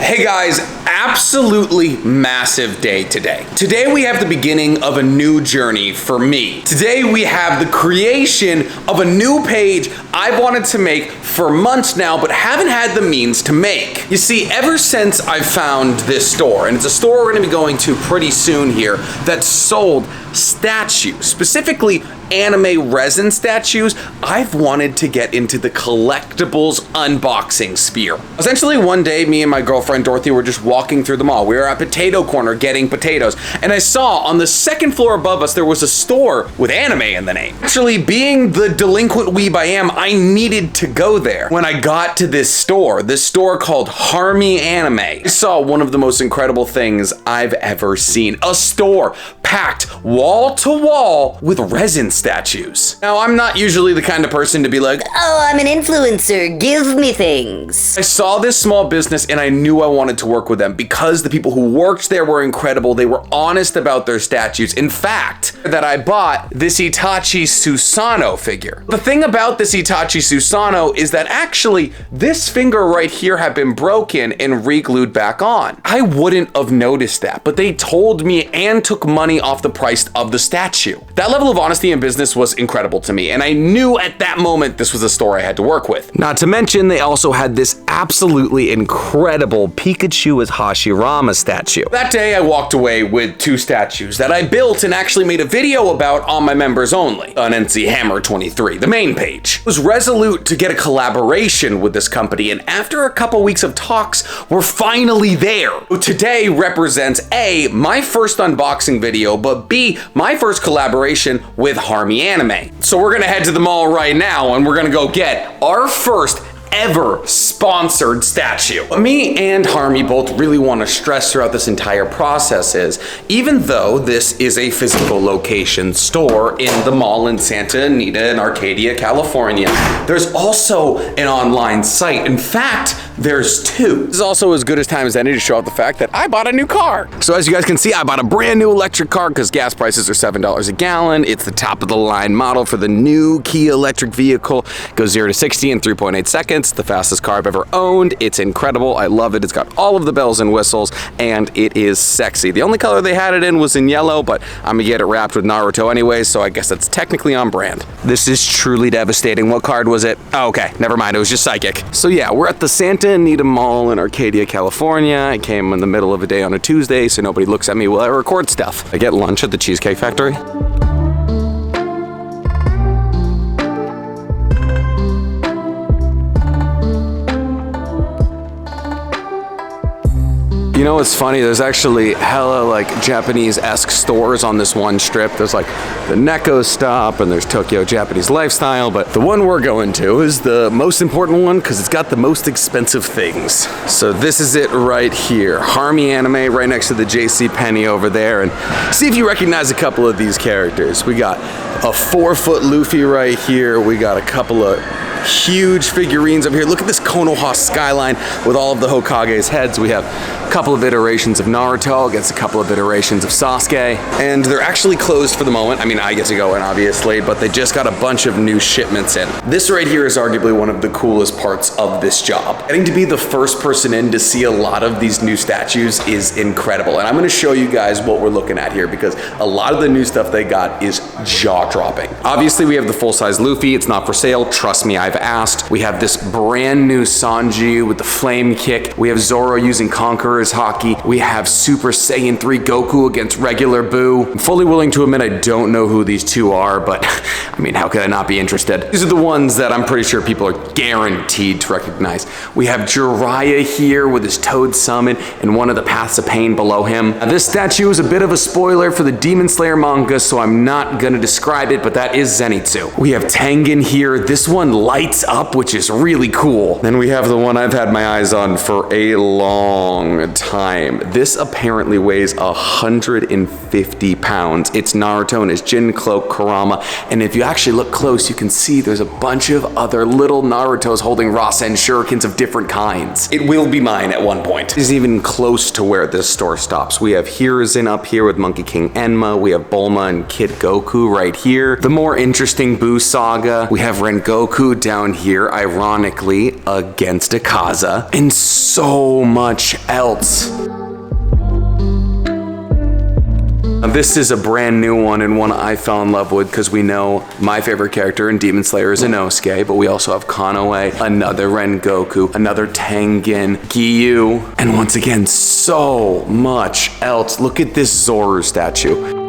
Hey guys, absolutely massive day today. Today we have the beginning of a new journey for me. Today we have the creation of a new page I've wanted to make for months now, but haven't had the means to make. You see, ever since I found this store, and it's a store we're gonna be going to pretty soon here, that sold statues, specifically anime resin statues, I've wanted to get into the collectibles unboxing sphere. Essentially, one day, me and my girlfriend Dorothy were just walking through the mall. We were at Potato Corner getting potatoes, and I saw on the second floor above us there was a store with anime in the name. Actually, being the delinquent weeb I am, I needed to go there. When I got to this store called Harmmy Anime, I saw one of the most incredible things I've ever seen. A store packed wall to wall with resin statues. Now, I'm not usually the kind of person to be like, oh, I'm an influencer, give me things. I saw this small business and I knew I wanted to work with them because the people who worked there were incredible. They were honest about their statues. In fact, that I bought this Itachi Susano figure. The thing about this Itachi Susano is that actually this finger right here had been broken and re-glued back on. I wouldn't have noticed that, but they told me and took money off the price of the statue. That level of honesty in business was incredible to me, and I knew at that moment this was a store I had to work with. Not to mention, they also had this absolutely incredible Pikachu as Hashirama statue. That day, I walked away with two statues that I built and actually made a video about on my members only, on NC Hammer 23, the main page. I was resolute to get a collaboration with this company, and after a couple weeks of talks, we're finally there. Today represents A, my first unboxing video, but B, my first collaboration with Harmmy Anime. So we're gonna head to the mall right now and we're gonna go get our first ever sponsored statue. What me and Harmmy both really want to stress throughout this entire process is, even though this is a physical location store in the mall in Santa Anita in Arcadia, California, there's also an online site. In fact, there's two. This is also as good a time as any to show off the fact that I bought a new car. So as you guys can see, I bought a brand new electric car because gas prices are $7 a gallon. It's the top of the line model for the new Kia electric vehicle. It goes 0 to 60 in 3.8 seconds. The fastest car I've ever owned. It's incredible. I love it. It's got all of the bells and whistles, and it is sexy. The only color they had it in was in yellow, but I'm gonna get it wrapped with Naruto anyway, so I guess that's technically on brand. This is truly devastating. What card was it? Oh, okay, never mind. It was just psychic. So yeah, we're at the Santa Anita Mall in Arcadia, California. I came in the middle of a day on a Tuesday, so nobody looks at me while I record stuff. I get lunch at the Cheesecake Factory. You know what's funny? There's actually hella like Japanese-esque stores on this one strip. There's like the Neko stop and there's Tokyo Japanese Lifestyle, but the one we're going to is the most important one because it's got the most expensive things. So this is it right here. Harmmy Anime right next to the JCPenney over there, and see if you recognize a couple of these characters. We got a 4-foot Luffy right here. We got a couple of huge figurines over here. Look at this Konoha skyline with all of the Hokage's heads. We have a couple of iterations of Naruto against a couple of iterations of Sasuke, and they're actually closed for the moment. I mean, I get to go in obviously, but they just got a bunch of new shipments in. This right here is arguably one of the coolest parts of this job. Getting to be the first person in to see a lot of these new statues is incredible, and I'm going to show you guys what we're looking at here because a lot of the new stuff they got is jaw-dropping. Obviously, we have the full-size Luffy. It's not for sale. Trust me, I've asked. We have this brand new Sanji with the flame kick. We have Zoro using Conqueror's Haki. We have Super Saiyan 3 Goku against regular Buu. I'm fully willing to admit I don't know who these two are, but I mean, how could I not be interested? These are the ones that I'm pretty sure people are guaranteed to recognize. We have Jiraiya here with his Toad Summon and one of the Paths of Pain below him. Now, this statue is a bit of a spoiler for the Demon Slayer manga, so I'm not gonna describe it, but that is Zenitsu. We have Tengen here. This one lights up, which is really cool. Then we have the one I've had my eyes on for a long time. This apparently weighs 150 pounds. It's Naruto in his Jin Cloak Kurama, and if you actually look close, you can see there's a bunch of other little Narutos holding Rasen shurikens of different kinds. It will be mine at one point. This is even close to where this store stops. We have Hiruzen up here with Monkey King Enma. We have Bulma and Kid Goku right here. The more interesting Buu saga. We have Rengoku down down here, ironically, against Akaza, and so much else. Now, this is a brand new one and one I fell in love with because we know my favorite character in Demon Slayer is Inosuke, but we also have Konoe, another Rengoku, another Tengen, Giyu, and once again, so much else. Look at this Zoru statue.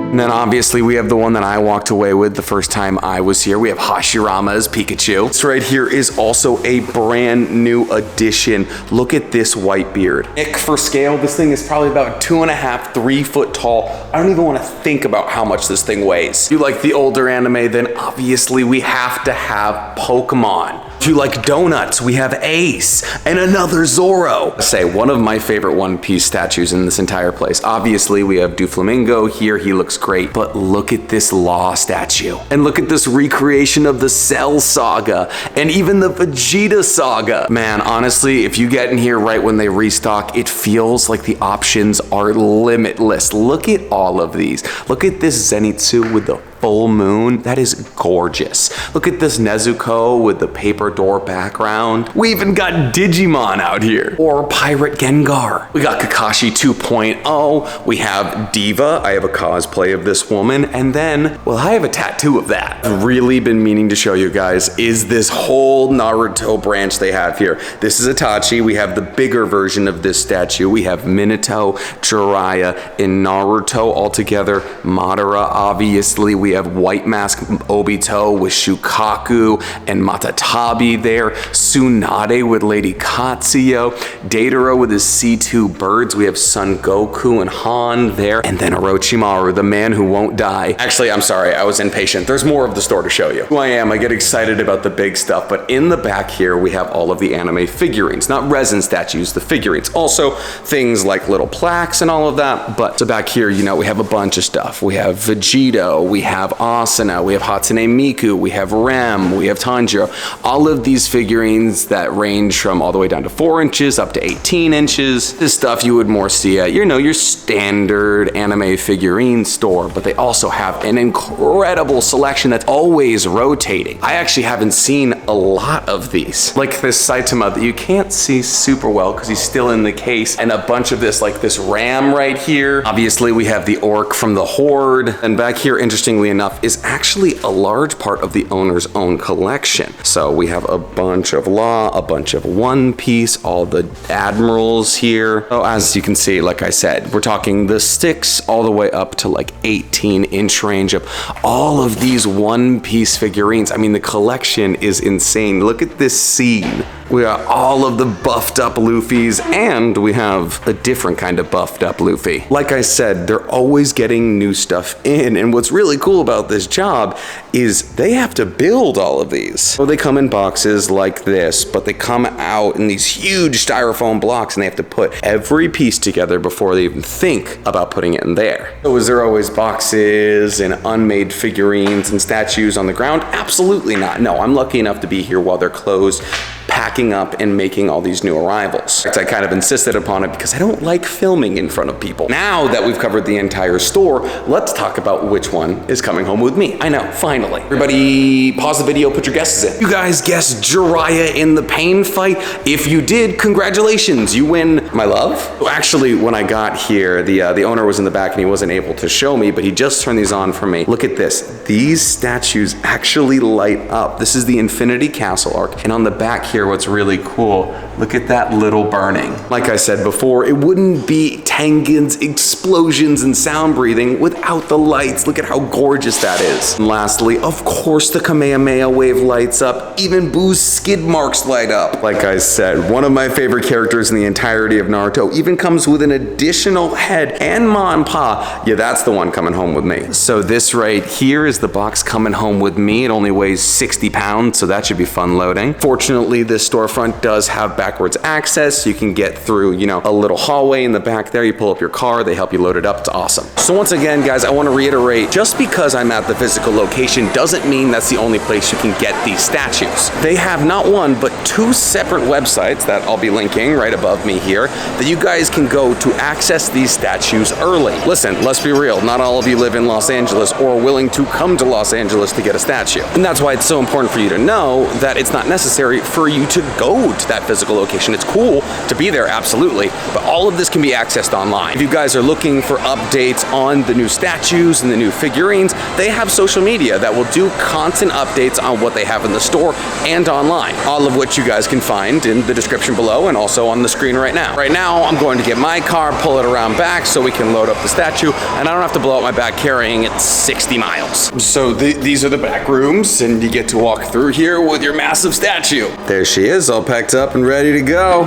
And then obviously we have the one that I walked away with the first time I was here. We have Hashirama as Pikachu. This right here is also a brand new addition. Look at this white beard. Nick, for scale, this thing is probably about 2.5, 3 foot tall. I don't even want to think about how much this thing weighs. If you like the older anime, then obviously we have to have Pokemon. If you like donuts, we have Ace and another Zoro. I say one of my favorite One Piece statues in this entire place. Obviously, we have Doflamingo here. He looks great, but look at this Law statue. And look at this recreation of the Cell Saga and even the Vegeta Saga. Man, honestly, if you get in here right when they restock, it feels like the options are limitless. Look at all of these. Look at this Zenitsu with the full moon. That is gorgeous. Look at this Nezuko with the paper door background. We even got Digimon out here. Or Pirate Gengar. We got Kakashi 2.0. We have Diva. I have a cosplay of this woman. And then, well, I have a tattoo of that. I've really been meaning to show you guys is this whole Naruto branch they have here. This is Itachi. We have the bigger version of this statue. We have Minato, Jiraiya, and Naruto all together. Madara, obviously. We have White Mask Obito with Shukaku and Matatabi there. Tsunade with Lady Katsuyo. Dataro with his C2 birds. We have Son Goku and Han there. And then Orochimaru, the man who won't die. Actually, I'm sorry, I was impatient. There's more of the store to show you. Who I am, I get excited about the big stuff, but in the back here, we have all of the anime figurines. Not resin statues, the figurines. Also, things like little plaques and all of that, but so back here, you know, we have a bunch of stuff. We have Vegito, we have Asuna, we have Hatsune Miku, we have Rem, we have Tanjiro. All of these figurines that range from all the way down to 4 inches up to 18 inches. This stuff you would more see at, you know, your standard anime figurine store, but they also have an incredible selection that's always rotating. I actually haven't seen a lot of these. Like this Saitama that you can't see super well because he's still in the case, and a bunch of this, like this Ram right here. Obviously, we have the Orc from the Horde, and back here, interestingly enough, is actually a large part of the owner's own collection. So we have a bunch of Law, a bunch of One Piece, all the admirals here. So as you can see, like I said, we're talking the sticks all the way up to like 18-inch range of all of these One Piece figurines. I mean, the collection is insane. Look at this scene. We got all of the buffed up Luffys, and we have a different kind of buffed up Luffy. Like I said, they're always getting new stuff in, and what's really cool about this job is they have to build all of these. So they come in boxes like this, but they come out in these huge styrofoam blocks, and they have to put every piece together before they even think about putting it in there. So is there always boxes and unmade figurines and statues on the ground? Absolutely not. No, I'm lucky enough to be here while they're closed, packing up and making all these new arrivals. I kind of insisted upon it because I don't like filming in front of people. Now that we've covered the entire store, let's talk about which one is coming home with me. I know, finally. Everybody pause the video, put your guesses in. You guys guessed Jiraiya in the pain fight? If you did, congratulations, you win my love. Actually, when I got here, the owner was in the back and he wasn't able to show me, but he just turned these on for me. Look at this. These statues actually light up. This is the Infinity Castle arc, and on the back here, what's really cool, look at that little burning. Like I said before, it wouldn't be Tengen's explosions and sound breathing without the lights. Look at how gorgeous that is. And lastly, of course, the Kamehameha wave lights up. Even Boo's skid marks light up. Like I said, one of my favorite characters in the entirety of Naruto even comes with an additional head and Ma and Pa. Yeah, that's the one coming home with me. So this right here is the box coming home with me. It only weighs 60 pounds, so that should be fun loading. Fortunately, this this storefront does have backwards access. You can get through, you know, a little hallway in the back there. You pull up your car, they help you load it up. It's awesome. So once again, guys, I want to reiterate, just because I'm at the physical location doesn't mean that's the only place you can get these statues. They have not one, but 2 separate websites that I'll be linking right above me here that you guys can go to access these statues early. Listen, let's be real. Not all of you live in Los Angeles or are willing to come to Los Angeles to get a statue. And that's why it's so important for you to know that it's not necessary for you to go to that physical location. It's cool to be there, absolutely, but all of this can be accessed online. If you guys are looking for updates on the new statues and the new figurines, they have social media that will do constant updates on what they have in the store and online, all of which you guys can find in the description below and also on the screen right now. Right now, I'm going to get my car, pull it around back so we can load up the statue, and I don't have to blow up my back carrying it 60 miles. So these are the back rooms, and you get to walk through here with your massive statue. There she is, all packed up and ready to go.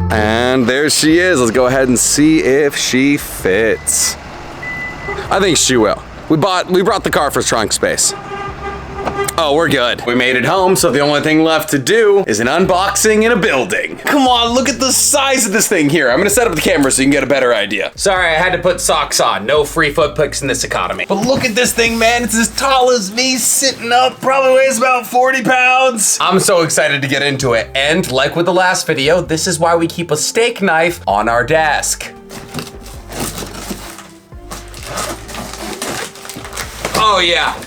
And there she is. Let's go ahead and see if she fits. I think she will. We brought the car for trunk space. Oh, we're good. We made it home, so the only thing left to do is an unboxing in a building. Come on, look at the size of this thing here. I'm gonna set up the camera so you can get a better idea. Sorry, I had to put socks on. No free foot pics in this economy. But look at this thing, man. It's as tall as me sitting up. Probably weighs about 40 pounds. I'm so excited to get into it. And like with the last video, this is why we keep a steak knife on our desk. Oh yeah.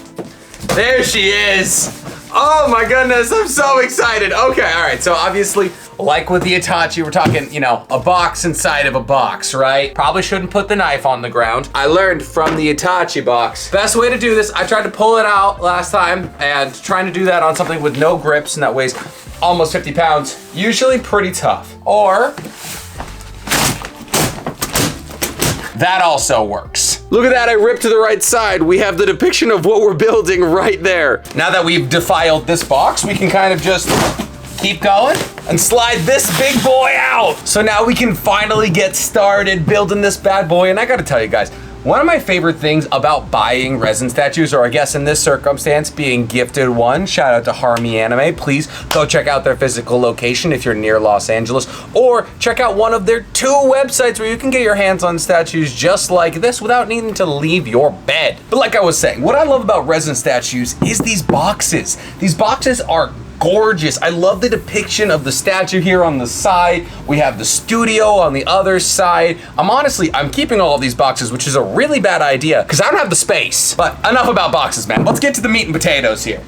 There she is. Oh my goodness, I'm so excited. Okay, all right, so obviously, like with the Itachi, we're talking, you know, a box inside of a box, right? Probably shouldn't put the knife on the ground. I learned from the Itachi box. Best way to do this, I tried to pull it out last time, and trying to do that on something with no grips and that weighs almost 50 pounds, usually pretty tough. Or, that also works. Look at that, I ripped to the right side. We have the depiction of what we're building right there. Now that we've defiled this box, we can kind of just keep going and slide this big boy out. So now we can finally get started building this bad boy. And I gotta tell you guys, one of my favorite things about buying resin statues, or I guess in this circumstance, being gifted one, shout out to Harmmy Anime, please go check out their physical location if you're near Los Angeles, or check out one of their 2 websites where you can get your hands on statues just like this without needing to leave your bed. But like I was saying, what I love about resin statues is these boxes. These boxes are gorgeous. I love the depiction of the statue here on the side. We have the studio on the other side. I'm keeping all of these boxes, which is a really bad idea because I don't have the space. But enough about boxes, man. Let's get to the meat and potatoes here.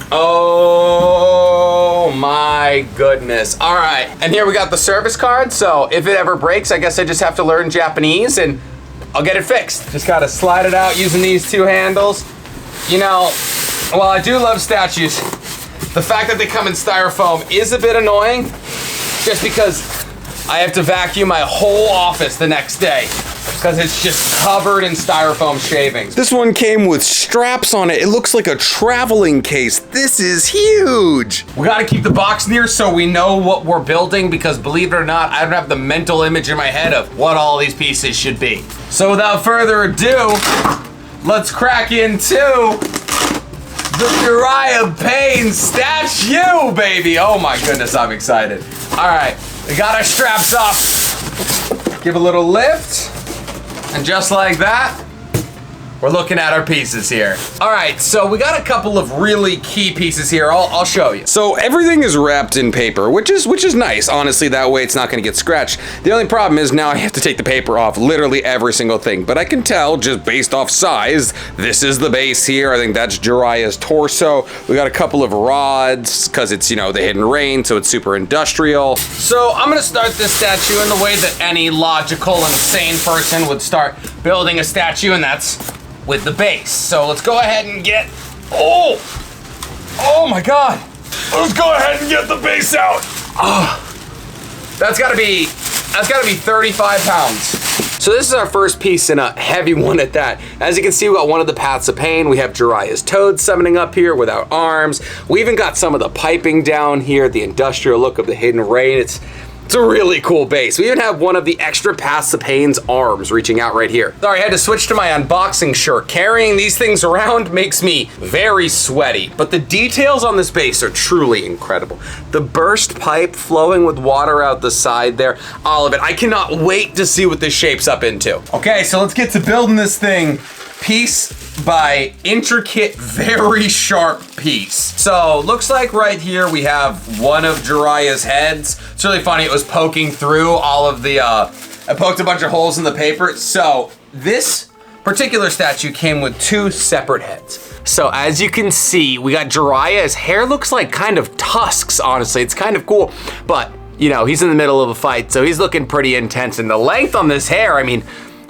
Oh my goodness. All right, and here we got the service card. So if it ever breaks, I guess I just have to learn Japanese and I'll get it fixed. Just gotta slide it out using these 2 handles. You know, while I do love statues, the fact that they come in styrofoam is a bit annoying, just because I have to vacuum my whole office the next day because it's just covered in styrofoam shavings. This one came with straps on it. It looks like a traveling case. This is huge. We gotta keep the box near so we know what we're building, because believe it or not, I don't have the mental image in my head of what all these pieces should be. So without further ado, let's crack into the Jiraiya Pain statue, baby. Oh my goodness, I'm excited. All right, we got our straps off. Give a little lift, and just like that, we're looking at our pieces here. All right, so we got a couple of really key pieces here. I'll show you. So everything is wrapped in paper, which is nice. Honestly, that way it's not gonna get scratched. The only problem is now I have to take the paper off literally every single thing, but I can tell just based off size, this is the base here. I think that's Jiraiya's torso. We got a couple of rods, cause it's, you know, the hidden rain, so it's super industrial. So I'm gonna start this statue in the way that any logical and sane person would start building a statue, and that's with the base. So let's go ahead and get, oh my God. Let's go ahead and get the base out. That's gotta be 35 pounds. So this is our first piece, and a heavy one at that. As you can see, we got one of the paths of pain. We have Jiraiya's toad summoning up here without arms. We even got some of the piping down here, the industrial look of the hidden rain. It's It's a really cool base. We even have one of the extra Pasapane's arms reaching out right here. Sorry, I had to switch to my unboxing shirt. Carrying these things around makes me very sweaty, but the details on this base are truly incredible. The burst pipe flowing with water out the side there, all of it. I cannot wait to see what this shapes up into. Okay, so let's get to building this thing piece by intricate, very sharp piece. So looks like right here we have one of Jiraiya's heads. It's really funny, it was poking through all of the, I poked a bunch of holes in the paper. So this particular statue came with two separate heads. So as you can see, we got Jiraiya. His hair looks like kind of tusks, honestly. It's kind of cool, but you know, he's in the middle of a fight, so he's looking pretty intense. And the length on this hair, I mean,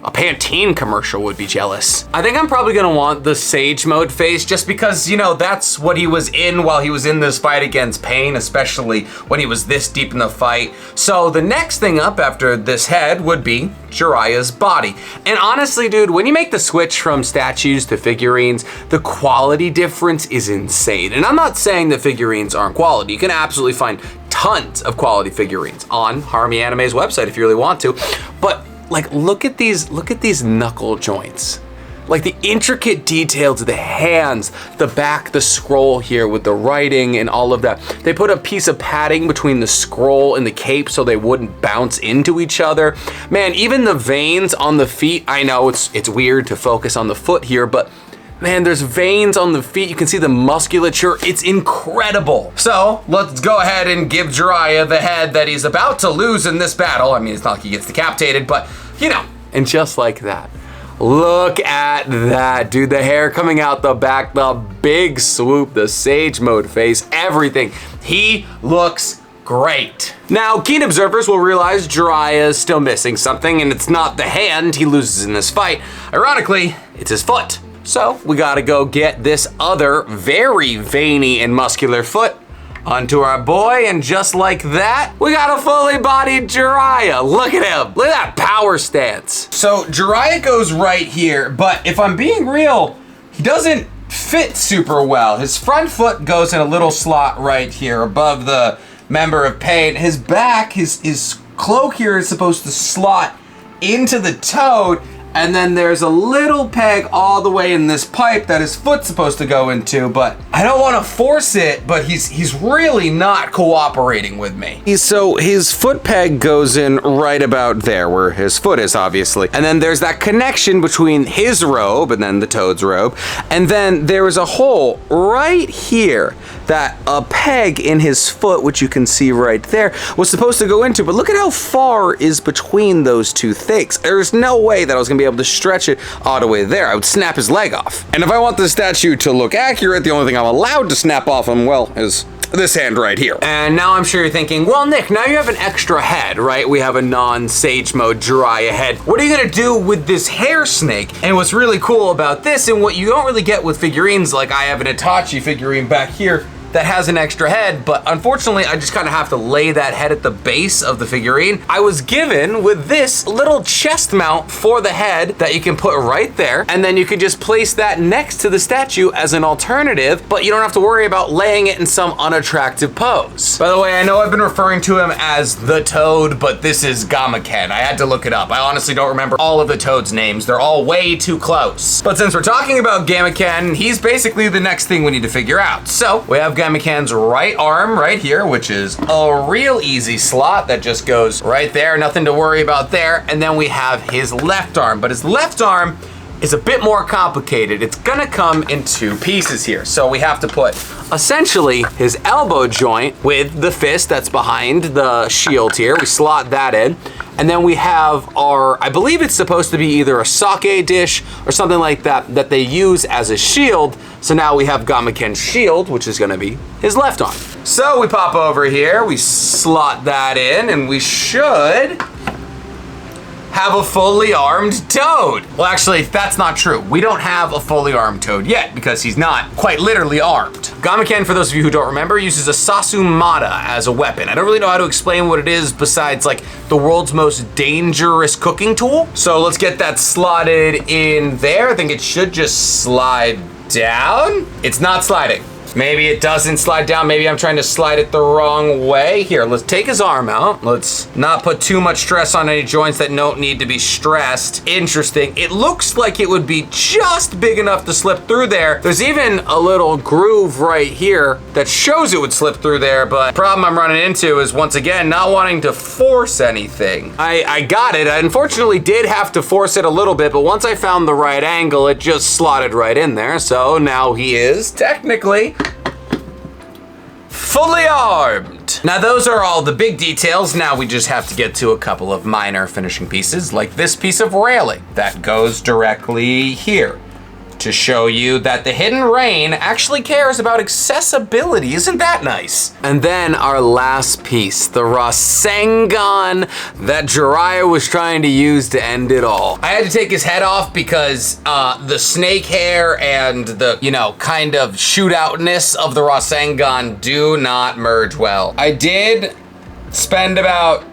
a Pantene commercial would be jealous. I think I'm probably gonna want the Sage Mode face just because, you know, that's what he was in while he was in this fight against Pain, especially when he was this deep in the fight. So the next thing up after this head would be Jiraiya's body. And honestly, dude, when you make the switch from statues to figurines, the quality difference is insane. And I'm not saying that figurines aren't quality. You can absolutely find tons of quality figurines on Harmmy Anime's website if you really want to. But like, look at these knuckle joints. Like the intricate detail to the hands, the back, the scroll here with the writing and all of that. They put a piece of padding between the scroll and the cape so they wouldn't bounce into each other. Man, even the veins on the feet, I know it's weird to focus on the foot here, but man, there's veins on the feet. You can see the musculature. It's incredible. So let's go ahead and give Jiraiya the head that he's about to lose in this battle. I mean, it's not like he gets decapitated, but you know, and just like that. Look at that, dude. The hair coming out the back, the big swoop, the Sage Mode face, everything. He looks great. Now, keen observers will realize Jiraiya is still missing something, and it's not the hand he loses in this fight. Ironically, it's his foot. So we gotta go get this other very veiny and muscular foot onto our boy, and just like that, we got a fully bodied Jiraiya. Look at him, look at that power stance. So Jiraiya goes right here, but if I'm being real, he doesn't fit super well. His front foot goes in a little slot right here above the member of Pain. His back, his cloak here is supposed to slot into the toad, and then there's a little peg all the way in this pipe that his foot's supposed to go into, but I don't want to force it, but he's really not cooperating with me. So his foot peg goes in right about there where his foot is, obviously. And then there's that connection between his robe and then the toad's robe. And then there is a hole right here that a peg in his foot, which you can see right there, was supposed to go into, but look at how far is between those two things. There's no way that I was gonna be able to stretch it all the way there. I would snap his leg off. And if I want the statue to look accurate, the only thing I'm allowed to snap off him, well, is this hand right here. And now I'm sure you're thinking, well, Nick, now you have an extra head, right? We have a non-Sage Mode Jiraiya head. What are you gonna do with this hair snake? And what's really cool about this, and what you don't really get with figurines, like I have an Itachi figurine back here that has an extra head, but unfortunately I just kind of have to lay that head at the base of the figurine. I was given with this little chest mount for the head that you can put right there, and then you can just place that next to the statue as an alternative, but you don't have to worry about laying it in some unattractive pose. By the way, I know I've been referring to him as the Toad, but this is Gamaken. I had to look it up. I honestly don't remember all of the Toad's names. They're all way too close. But since we're talking about Gamaken, he's basically the next thing we need to figure out. So we have Gamaken's right arm right here, which is a real easy slot that just goes right there, nothing to worry about there. And then we have his left arm, but his left arm is a bit more complicated. It's gonna come in two pieces here. So we have to put essentially his elbow joint with the fist that's behind the shield here. We slot that in. And then we have our, I believe it's supposed to be either a sake dish or something like that, that they use as a shield. So now we have Gamaken's shield, which is gonna be his left arm. So we pop over here, we slot that in, and we should have a fully armed Toad. Well, actually, that's not true. We don't have a fully armed Toad yet because he's not quite literally armed. Gamaken, for those of you who don't remember, uses a Sasumata as a weapon. I don't really know how to explain what it is besides like the world's most dangerous cooking tool. So let's get that slotted in there. I think it should just slide down. It's not sliding. Maybe it doesn't slide down. Maybe I'm trying to slide it the wrong way. Here, let's take his arm out. Let's not put too much stress on any joints that don't need to be stressed. Interesting. It looks like it would be just big enough to slip through there. There's even a little groove right here that shows it would slip through there, but the problem I'm running into is, once again, not wanting to force anything. I got it. I unfortunately did have to force it a little bit, but once I found the right angle, it just slotted right in there. So now he is technically fully armed. Now those are all the big details. Now we just have to get to a couple of minor finishing pieces, like this piece of railing that goes directly here, to show you that the Hidden Rain actually cares about accessibility. Isn't that nice? And then our last piece, the Rasengan that Jiraiya was trying to use to end it all. I had to take his head off because the snake hair and the, you know, kind of shootoutness of the Rasengan do not merge well. I did spend about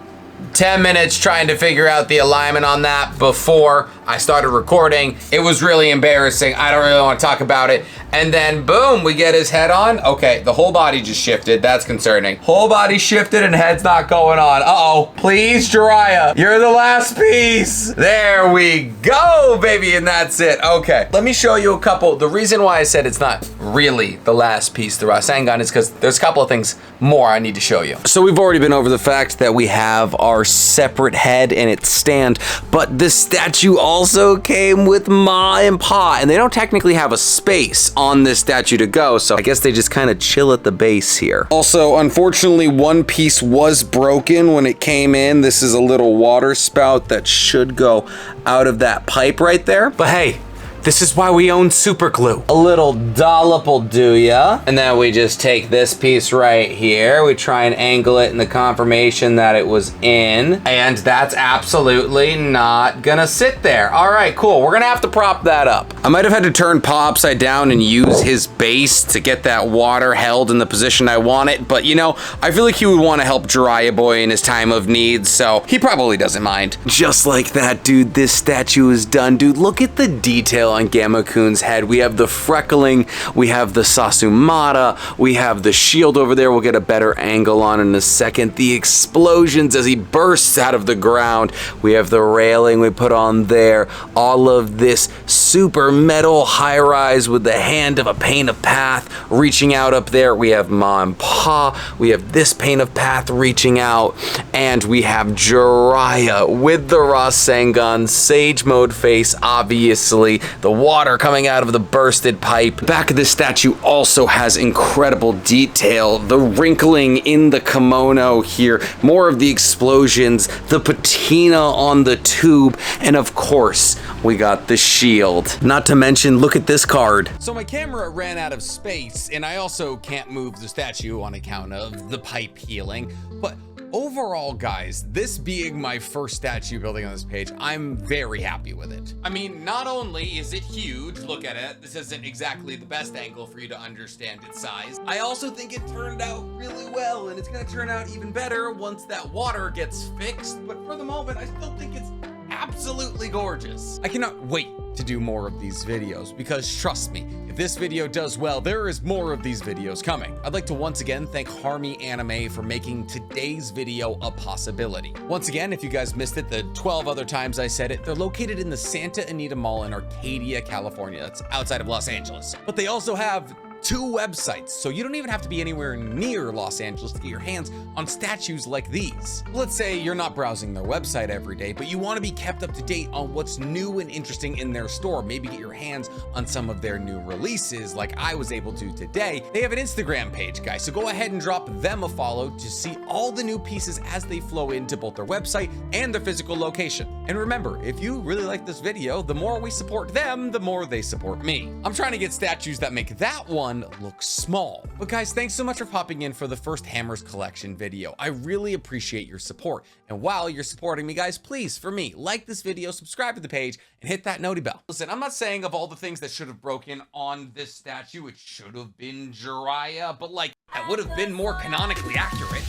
10 minutes trying to figure out the alignment on that before I started recording. It was really embarrassing. I don't really want to talk about it. And then boom, we get his head on. Okay, the whole body just shifted. That's concerning. Whole body shifted and head's not going on. Uh-oh, please, Jiraiya, you're the last piece. There we go, baby, and that's it. Okay, let me show you a couple. The reason why I said it's not really the last piece, the Rasengan, is because there's a couple of things more I need to show you. So we've already been over the fact that we have our separate head and its stand, but the statue also came with Ma and Pa, and they don't technically have a space on this statue to go, so I guess they just kind of chill at the base here. Also, unfortunately, one piece was broken when it came in. This is a little water spout that should go out of that pipe right there. But hey, this is why we own super glue. A little dollop will do ya. And then we just take this piece right here. We try and angle it in the confirmation that it was in. And that's absolutely not gonna sit there. All right, cool. We're gonna have to prop that up. I might have had to turn Pa upside down and use his base to get that water held in the position I want it. But you know, I feel like he would want to help Jiraiya boy in his time of need, so he probably doesn't mind. Just like that, dude, this statue is done. Dude, look at the detail on Gamma-kun's head. We have the freckling, we have the Sasumata, we have the shield over there. We'll get a better angle on in a second. The explosions as he bursts out of the ground. We have the railing we put on there. All of this super metal high-rise with the hand of a pane of path reaching out up there. We have Ma and Pa. We have this pane of path reaching out. And we have Jiraiya with the Rasengan, Sage Mode face, obviously. The water coming out of the bursted pipe. Back of the statue also has incredible detail. The wrinkling in the kimono here. More of the explosions. The patina on the tube. And of course, we got the shield. Not to mention, look at this card. So my camera ran out of space, and I also can't move the statue on account of the pipe healing. But overall, guys, this being my first statue building on this page, I'm very happy with it. I mean, not only is it huge, look at it, this isn't exactly the best angle for you to understand its size. I also think it turned out really well, and it's gonna turn out even better once that water gets fixed. But for the moment, I still think it's absolutely gorgeous. I cannot wait to do more of these videos, because trust me, if this video does well, there is more of these videos coming. I'd like to once again thank Harmmy Anime for making today's video a possibility. Once again, if you guys missed it the 12 other times I said it, they're located in the Santa Anita Mall in Arcadia, California. That's outside of Los Angeles. But they also have 2 websites, so you don't even have to be anywhere near Los Angeles to get your hands on statues like these. Let's say you're not browsing their website every day, but you want to be kept up to date on what's new and interesting in their store. Maybe get your hands on some of their new releases like I was able to today. They have an Instagram page, guys, so go ahead and drop them a follow to see all the new pieces as they flow into both their website and their physical location. And remember, if you really like this video, the more we support them, the more they support me. I'm trying to get statues that make that one look small. But guys, thanks so much for popping in for the first Hammers collection video. I really appreciate your support. And while you're supporting me, guys, please, for me, like this video, subscribe to the page, and hit that noti bell. Listen, I'm not saying of all the things that should have broken on this statue, it should have been Jiraiya, but like, that would have been more canonically accurate.